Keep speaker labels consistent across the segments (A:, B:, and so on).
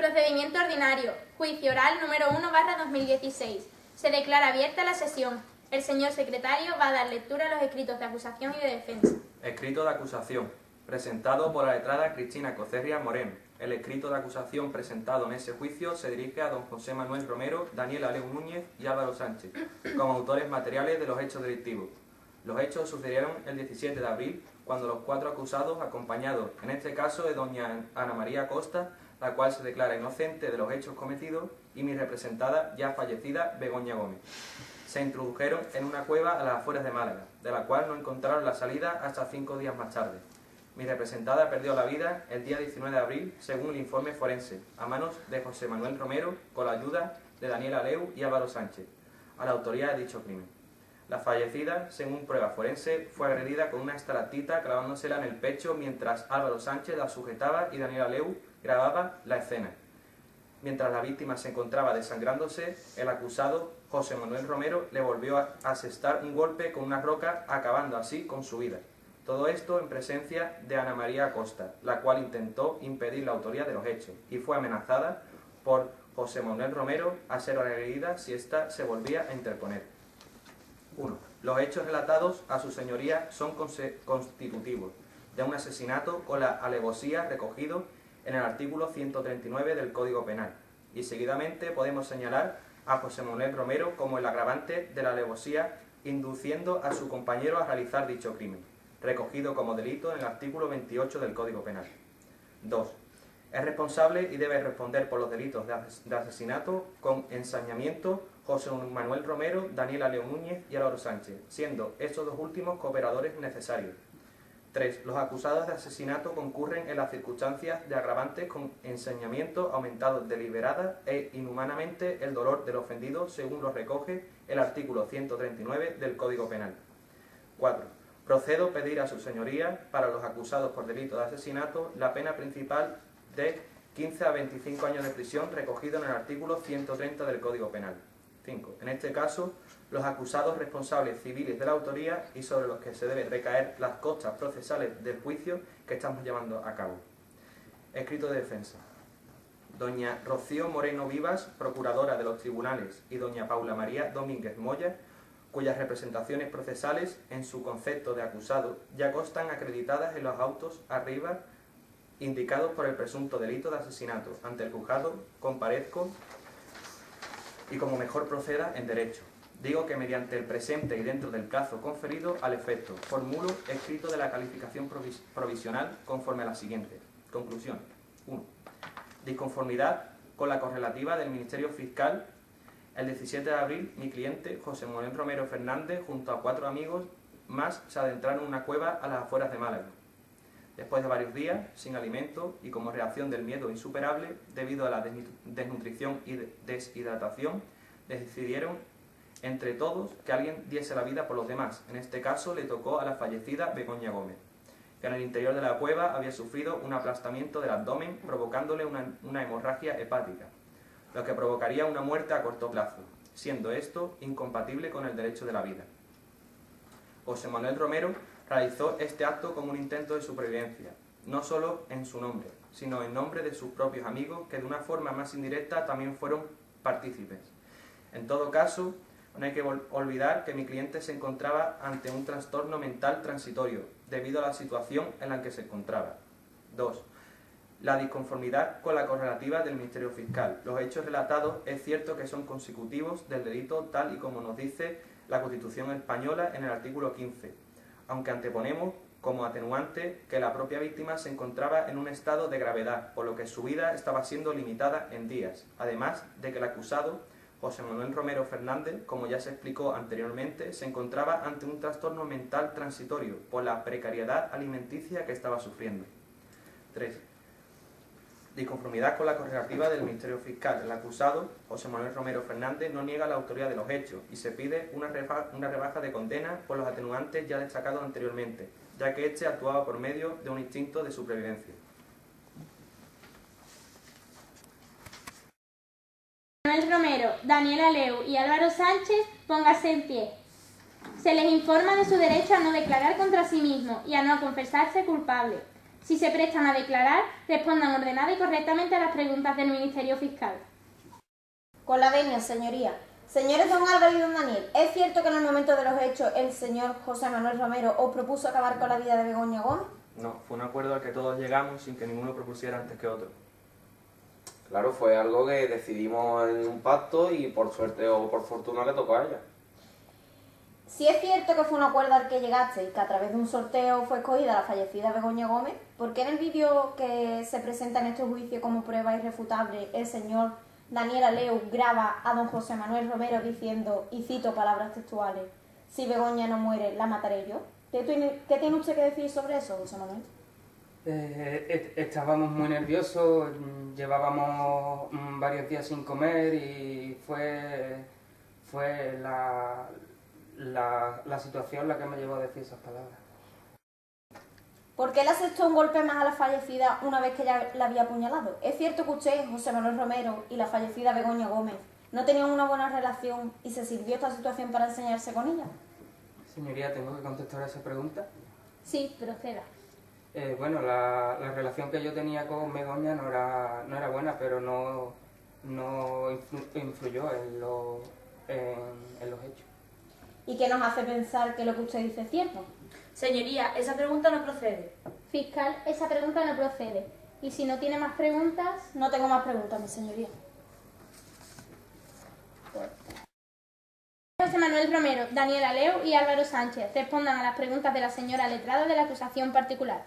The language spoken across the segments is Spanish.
A: Procedimiento ordinario. Juicio oral número 1/2016. Se declara abierta la sesión. El señor secretario va a dar lectura a los escritos de acusación y de defensa.
B: Escrito de acusación. Presentado por la letrada Cristina Cocerria Moreno. El escrito de acusación presentado en ese juicio se dirige a don José Manuel Romero, Daniel Aleu Núñez y Álvaro Sánchez, como autores materiales de los hechos delictivos. Los hechos sucedieron el 17 de abril, cuando los cuatro acusados, acompañados en este caso de doña Ana María Costa, la cual se declara inocente de los hechos cometidos, y mi representada, ya fallecida, Begoña Gómez, se introdujeron en una cueva a las afueras de Málaga, de la cual no encontraron la salida hasta 5 días más tarde. Mi representada perdió la vida el día 19 de abril, según el informe forense, a manos de José Manuel Romero, con la ayuda de Daniel Aleu y Álvaro Sánchez, a la autoría de dicho crimen. La fallecida, según prueba forense, fue agredida con una estalactita clavándosela en el pecho mientras Álvaro Sánchez la sujetaba y Daniel Aleu grababa la escena. Mientras la víctima se encontraba desangrándose, el acusado, José Manuel Romero, le volvió a asestar un golpe con una roca, acabando así con su vida. Todo esto en presencia de Ana María Costa, la cual intentó impedir la autoría de los hechos y fue amenazada por José Manuel Romero a ser agredida si ésta se volvía a interponer. 1. Los hechos relatados a su señoría son constitutivos de un asesinato con la alevosía recogido en el artículo 139 del Código Penal, y seguidamente podemos señalar a José Manuel Romero como el agravante de la alevosía induciendo a su compañero a realizar dicho crimen, recogido como delito en el artículo 28 del Código Penal. 2. Es responsable y debe responder por los delitos de asesinato con ensañamiento José Manuel Romero, Daniel Aleu Núñez y Álvaro Sánchez, siendo estos dos últimos cooperadores necesarios. 3. Los acusados de asesinato concurren en las circunstancias de agravantes con ensañamiento aumentado deliberada e inhumanamente el dolor del ofendido, según lo recoge el artículo 139 del Código Penal. 4. Procedo a pedir a su señoría, para los acusados por delito de asesinato, la pena principal de 15 a 25 años de prisión recogido en el artículo 130 del Código Penal. 5. En este caso, los acusados responsables civiles de la autoría y sobre los que se deben recaer las costas procesales del juicio que estamos llevando a cabo. Escrito de defensa. Doña Rocío Moreno Vivas, procuradora de los tribunales, y doña Paula María Domínguez Moya, cuyas representaciones procesales en su concepto de acusado ya constan acreditadas en los autos arriba indicados por el presunto delito de asesinato. Ante el juzgado comparezco y como mejor proceda en derecho. Digo que mediante el presente y dentro del plazo conferido al efecto, formulo escrito de la calificación provisional conforme a la siguiente. Conclusión. 1. Disconformidad con la correlativa del Ministerio Fiscal. El 17 de abril, mi cliente, José Manuel Romero Fernández, junto a 4 amigos más, se adentraron en una cueva a las afueras de Málaga. Después de varios días, sin alimento y como reacción del miedo insuperable, debido a la desnutrición y deshidratación, decidieron entre todos que alguien diese la vida por los demás. En este caso le tocó a la fallecida Begoña Gómez, que en el interior de la cueva había sufrido un aplastamiento del abdomen, provocándole una hemorragia hepática, lo que provocaría una muerte a corto plazo, siendo esto incompatible con el derecho de la vida. José Manuel Romero realizó este acto como un intento de supervivencia, no solo en su nombre, sino en nombre de sus propios amigos, que de una forma más indirecta también fueron partícipes. En todo caso, no hay que olvidar que mi cliente se encontraba ante un trastorno mental transitorio, debido a la situación en la que se encontraba. 2. La disconformidad con la correlativa del Ministerio Fiscal. Los hechos relatados es cierto que son consecutivos del delito tal y como nos dice la Constitución española en el artículo 15, aunque anteponemos como atenuante que la propia víctima se encontraba en un estado de gravedad, por lo que su vida estaba siendo limitada en días, además de que el acusado, José Manuel Romero Fernández, como ya se explicó anteriormente, se encontraba ante un trastorno mental transitorio por la precariedad alimenticia que estaba sufriendo. 3. Disconformidad con la correlativa del Ministerio Fiscal. El acusado, José Manuel Romero Fernández, no niega la autoría de los hechos y se pide una rebaja de condena por los atenuantes ya destacados anteriormente, ya que éste actuaba por medio de un instinto de supervivencia.
A: Manuel Romero, Daniel Aleu y Álvaro Sánchez, póngase en pie. Se les informa de su derecho a no declarar contra sí mismo y a no confesarse culpable. Si se prestan a declarar, respondan ordenada y correctamente a las preguntas del Ministerio Fiscal.
C: Con la venia, señoría. Señores don Álvaro y don Daniel, ¿es cierto que en el momento de los hechos el señor José Manuel Romero os propuso acabar con la vida de Begoña Gómez?
B: No, fue un acuerdo al que todos llegamos sin que ninguno propusiera antes que otro.
D: Claro, fue algo que decidimos en un pacto y por suerte o por fortuna le tocó a ella.
C: Si es cierto que fue un acuerdo al que llegaste y que a través de un sorteo fue escogida la fallecida Begoña Gómez, ¿por qué en el vídeo que se presenta en este juicio como prueba irrefutable el señor Daniel Aleu graba a don José Manuel Romero diciendo, y cito palabras textuales, si Begoña no muere, la mataré yo? ¿Qué tiene usted que decir sobre eso, José Manuel?
E: Estábamos muy nerviosos, llevábamos varios días sin comer y fue la situación la que me llevó a decir esas palabras.
C: ¿Por qué le asestó un golpe más a la fallecida una vez que ya la había apuñalado? ¿Es cierto que usted, José Manuel Romero, y la fallecida Begoña Gómez no tenían una buena relación y se sirvió esta situación para enseñarse con ella?
E: Señoría, ¿tengo que contestar a esa pregunta?
A: Sí, proceda.
E: Bueno, la relación que yo tenía con Begoña no era buena, pero no influyó en los hechos.
C: ¿Y qué nos hace pensar que lo que usted dice es cierto?
F: Señoría, esa pregunta no procede.
A: Fiscal, esa pregunta no procede. Y si no tiene más preguntas...
C: No tengo más preguntas, mi señoría.
A: José Manuel Romero, Daniel Aleu y Álvaro Sánchez respondan a las preguntas de la señora letrada de la acusación particular.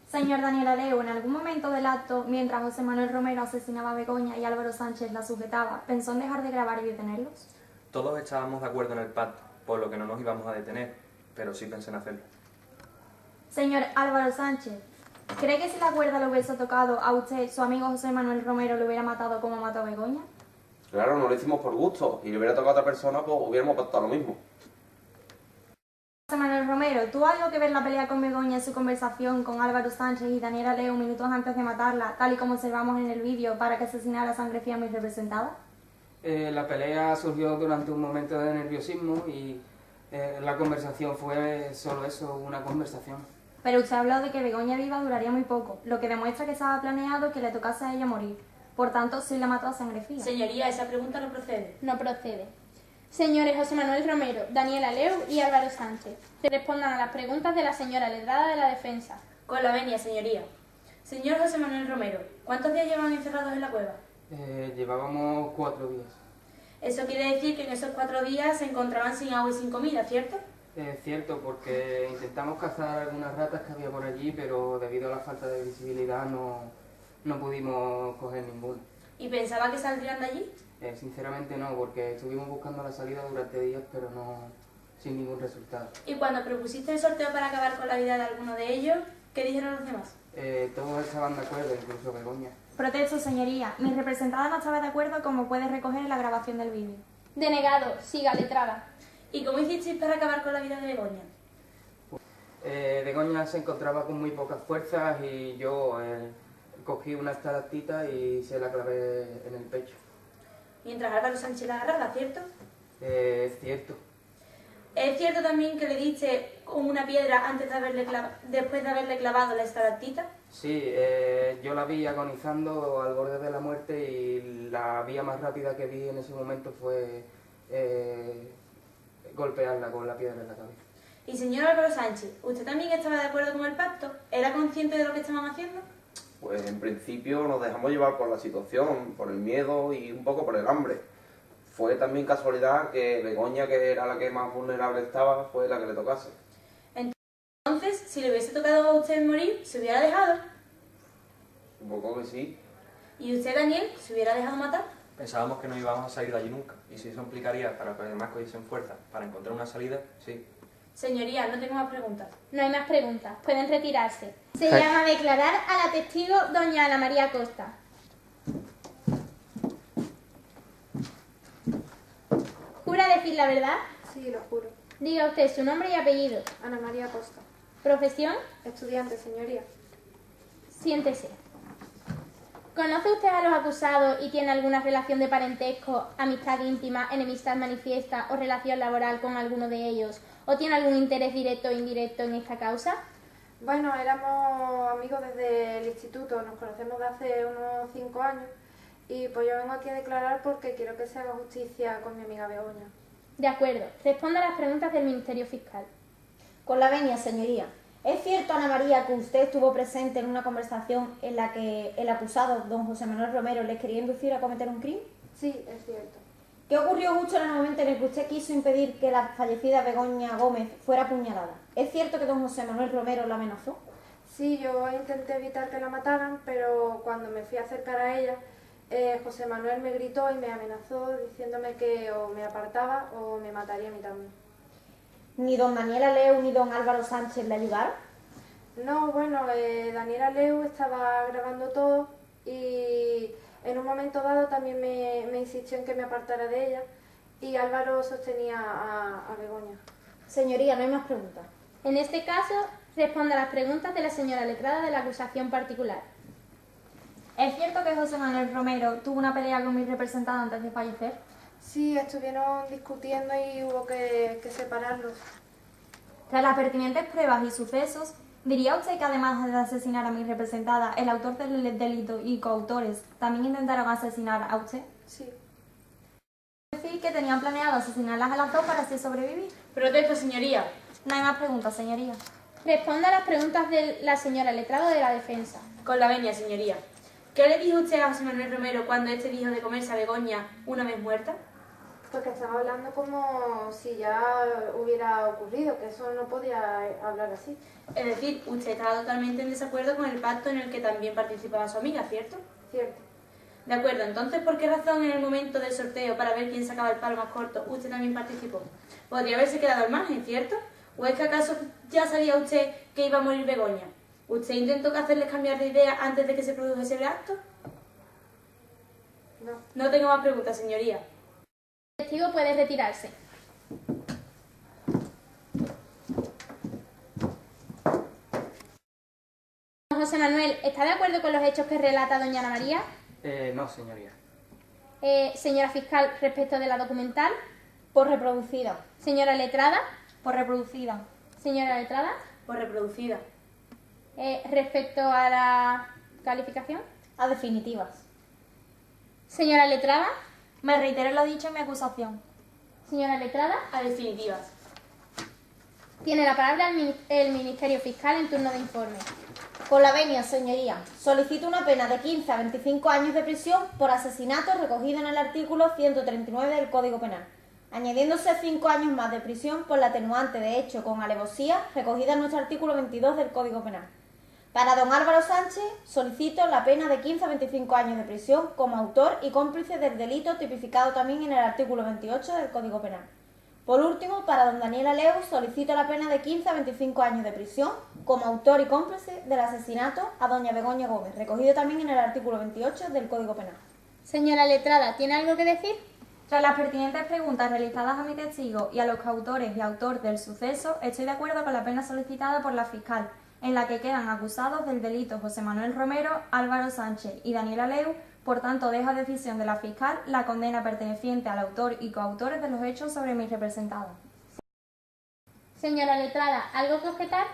G: Señor Daniel Aleu, en algún momento del acto, mientras José Manuel Romero asesinaba a Begoña y Álvaro Sánchez la sujetaba, ¿pensó en dejar de grabar y detenerlos?
B: Todos estábamos de acuerdo en el pacto, por lo que no nos íbamos a detener, pero sí pensé en hacerlo.
G: Señor Álvaro Sánchez, ¿cree que si la cuerda lo hubiese tocado a usted, su amigo José Manuel Romero lo hubiera matado como mató a Begoña?
D: Claro, no lo hicimos por gusto. Y le hubiera tocado a otra persona, pues hubiéramos pactado lo mismo.
G: José Manuel Romero, ¿tuvo algo que ver la pelea con Begoña en su conversación con Álvaro Sánchez y Daniel Aleu minutos antes de matarla, tal y como observamos en el vídeo, para que asesinara a sangre fría muy representada?
E: La pelea surgió durante un momento de nerviosismo y la conversación fue solo eso, una conversación.
G: Pero usted habló de que Begoña viva duraría muy poco, lo que demuestra que estaba planeado que le tocase a ella morir. Por tanto, sí la mató a sangre fría.
F: Señoría, esa pregunta no procede.
A: No procede. Señores José Manuel Romero, Daniel Aleu y Álvaro Sánchez, respondan a las preguntas de la señora letrada de la defensa.
F: Con la venia, señoría. Señor José Manuel Romero, ¿cuántos días llevan encerrados en la cueva?
E: Llevábamos 4 días.
F: Eso quiere decir que en esos 4 días se encontraban sin agua y sin comida, ¿cierto?
E: Es cierto, porque intentamos cazar algunas ratas que había por allí, pero debido a la falta de visibilidad no pudimos coger ninguna.
F: ¿Y pensaba que saldrían de allí?
E: Sinceramente no, porque estuvimos buscando la salida durante días, pero sin ningún resultado.
F: ¿Y cuando propusiste el sorteo para acabar con la vida de alguno de ellos, qué dijeron los demás?
E: Todos estaban de acuerdo, incluso Begoña.
G: Protesto, señoría. Mi representada no estaba de acuerdo, como puede recoger en la grabación del vídeo.
A: Denegado, siga letrada.
F: ¿Y cómo hicisteis para acabar con la vida de Begoña?
E: Begoña se encontraba con muy pocas fuerzas y yo cogí una estalactita y se la clavé en el pecho.
F: Mientras Álvaro Sánchez la agarraba, ¿cierto?
E: Es cierto.
F: ¿Es cierto también que le diste con una piedra después de haberle clavado la estalactita?
E: Sí, yo la vi agonizando al borde de la muerte y la vía más rápida que vi en ese momento fue golpearla con la piedra en la cabeza.
F: Y señor Álvaro Sánchez, ¿usted también estaba de acuerdo con el pacto? ¿Era consciente de lo que estaban haciendo?
D: Pues en principio nos dejamos llevar por la situación, por el miedo y un poco por el hambre. Fue también casualidad que Begoña, que era la que más vulnerable estaba, fue la que le tocase.
F: Entonces, si le hubiese tocado a usted morir, ¿se hubiera dejado?
D: Un poco que sí.
F: ¿Y usted, Daniel, se hubiera dejado matar?
B: Pensábamos que no íbamos a salir de allí nunca, y si eso implicaría para que los demás cogiesen fuerza para encontrar una salida, sí.
F: Señoría, no tengo más preguntas.
A: No hay más preguntas, pueden retirarse. Se llama a declarar a la testigo doña Ana María Costa. ¿Jura decir la verdad?
H: Sí, lo juro.
A: Diga usted su nombre y apellido.
H: Ana María Costa.
A: ¿Profesión?
H: Estudiante, señoría.
A: Siéntese. ¿Conoce usted a los acusados y tiene alguna relación de parentesco, amistad íntima, enemistad manifiesta o relación laboral con alguno de ellos? ¿O tiene algún interés directo o indirecto en esta causa?
H: Bueno, éramos amigos desde el instituto, nos conocemos de hace unos 5 años y pues yo vengo aquí a declarar porque quiero que se haga justicia con mi amiga Begoña.
A: De acuerdo. Responda a las preguntas del Ministerio Fiscal.
C: Con la venia, señoría. ¿Es cierto, Ana María, que usted estuvo presente en una conversación en la que el acusado, don José Manuel Romero, les quería inducir a cometer un crimen?
H: Sí, es cierto.
C: ¿Qué ocurrió justo en el momento en el que usted quiso impedir que la fallecida Begoña Gómez fuera apuñalada? ¿Es cierto que don José Manuel Romero la amenazó?
H: Sí, yo intenté evitar que la mataran, pero cuando me fui a acercar a ella, José Manuel me gritó y me amenazó diciéndome que o me apartaba o me mataría a mí también.
C: ¿Ni don Daniel Aleu ni don Álvaro Sánchez le ayudaron?
H: No, bueno, Daniela Leu estaba grabando todo y en un momento dado también me insistió en que me apartara de ella y Álvaro sostenía a Begoña.
C: Señoría, no hay más preguntas.
A: En este caso, responda a las preguntas de la señora letrada de la acusación particular.
G: ¿Es cierto que José Manuel Romero tuvo una pelea con mi representado antes de fallecer?
H: Sí, estuvieron discutiendo y hubo que separarlos.
G: Tras las pertinentes pruebas y sucesos, ¿diría usted que además de asesinar a mi representada, el autor del delito y coautores también intentaron asesinar a usted?
H: Sí.
G: Decir que tenían planeado asesinarlas a las dos para así sobrevivir.
F: Protesto, señoría.
G: No hay más preguntas, señoría.
A: Responda a las preguntas de la señora letrada de la defensa.
F: Con la venia, señoría. ¿Qué le dijo usted a José Manuel Romero cuando este dijo de comerse a Begoña una vez muerta?
H: Pues que estaba hablando como si ya hubiera ocurrido, que eso no podía hablar así.
F: Es decir, usted estaba totalmente en desacuerdo con el pacto en el que también participaba su amiga, ¿cierto?
H: Cierto.
F: De acuerdo, entonces, ¿por qué razón en el momento del sorteo para ver quién sacaba el palo más corto usted también participó? Podría haberse quedado al margen, ¿cierto? ¿O es que acaso ya sabía usted que iba a morir Begoña? ¿Usted intentó hacerles cambiar de idea antes de que se produjese el acto?
H: No.
F: No tengo más preguntas, señoría.
A: El testigo puede retirarse. José Manuel, ¿está de acuerdo con los hechos que relata doña Ana María?
E: No, señoría.
A: Señora fiscal, respecto de la documental.
C: Por reproducida.
A: Señora letrada.
G: Por reproducida.
A: Señora letrada.
F: Por reproducida.
A: Respecto a la calificación.
C: A definitivas.
A: Señora letrada.
G: Me reitero lo dicho en mi acusación.
A: Señora letrada.
F: A definitivas.
A: Tiene la palabra el Ministerio Fiscal en turno de informe.
C: Con la venia, señoría. Solicito una pena de 15 a 25 años de prisión por asesinato recogido en el artículo 139 del Código Penal, añadiéndose 5 años más de prisión por la atenuante de hecho con alevosía recogida en nuestro artículo 22 del Código Penal. Para don Álvaro Sánchez, solicito la pena de 15 a 25 años de prisión como autor y cómplice del delito tipificado también en el artículo 28 del Código Penal. Por último, para don Daniel Aleu, solicito la pena de 15 a 25 años de prisión como autor y cómplice del asesinato a doña Begoña Gómez, recogido también en el artículo 28 del Código Penal.
A: Señora letrada, ¿tiene algo que decir?
G: Tras las pertinentes preguntas realizadas a mi testigo y a los coautores y autor del suceso, estoy de acuerdo con la pena solicitada por la fiscal, en la que quedan acusados del delito José Manuel Romero, Álvaro Sánchez y Daniel Aleu. Por tanto, dejo a decisión de la fiscal la condena perteneciente al autor y coautores de los hechos sobre mi representado.
A: Señora letrada, ¿algo que objetar?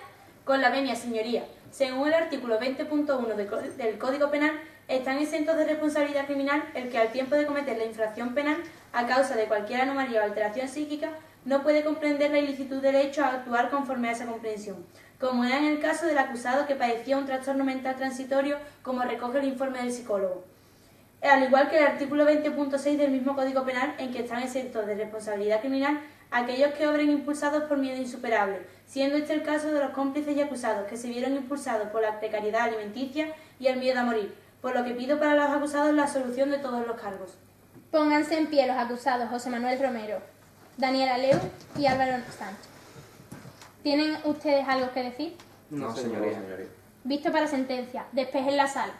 F: Con la venia, señoría. Según el artículo 20.1 del Código Penal, están exentos de responsabilidad criminal el que al tiempo de cometer la infracción penal, a causa de cualquier anomalía o alteración psíquica, no puede comprender la ilicitud del hecho a actuar conforme a esa comprensión, como era en el caso del acusado que padecía un trastorno mental transitorio, como recoge el informe del psicólogo. Al igual que el artículo 20.6 del mismo Código Penal, en que están exentos de responsabilidad criminal aquellos que obren impulsados por miedo insuperable, siendo este el caso de los cómplices y acusados que se vieron impulsados por la precariedad alimenticia y el miedo a morir, por lo que pido para los acusados la absolución de todos los cargos.
A: Pónganse en pie los acusados José Manuel Romero, Daniel Aleu y Álvaro Sánchez. ¿Tienen ustedes algo que decir?
D: No, señoría.
A: Visto para sentencia. Despejen la sala.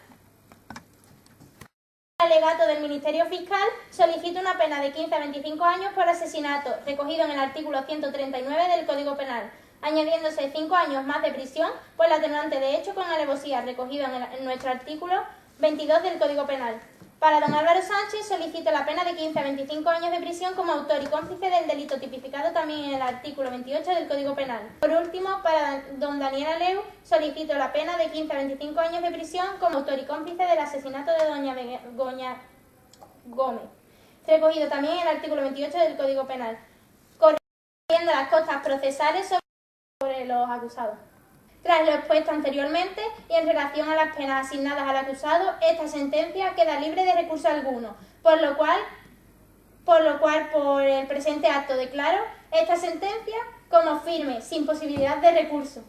A: El alegato del Ministerio Fiscal solicita una pena de 15 a 25 años por asesinato, recogido en el artículo 139 del Código Penal, añadiéndose 5 años más de prisión por la atenuante de hecho con alevosía, recogido en nuestro artículo 22 del Código Penal. Para don Álvaro Sánchez solicito la pena de 15 a 25 años de prisión como autor y cómplice del delito tipificado también en el artículo 28 del Código Penal. Por último, para don Daniel Aleu solicito la pena de 15 a 25 años de prisión como autor y cómplice del asesinato de doña Begoña Gómez, recogido también en el artículo 28 del Código Penal, corrigiendo las costas procesales sobre los acusados. Tras lo expuesto anteriormente y en relación a las penas asignadas al acusado, esta sentencia queda libre de recurso alguno, por lo cual por el presente acto declaro esta sentencia como firme, sin posibilidad de recurso.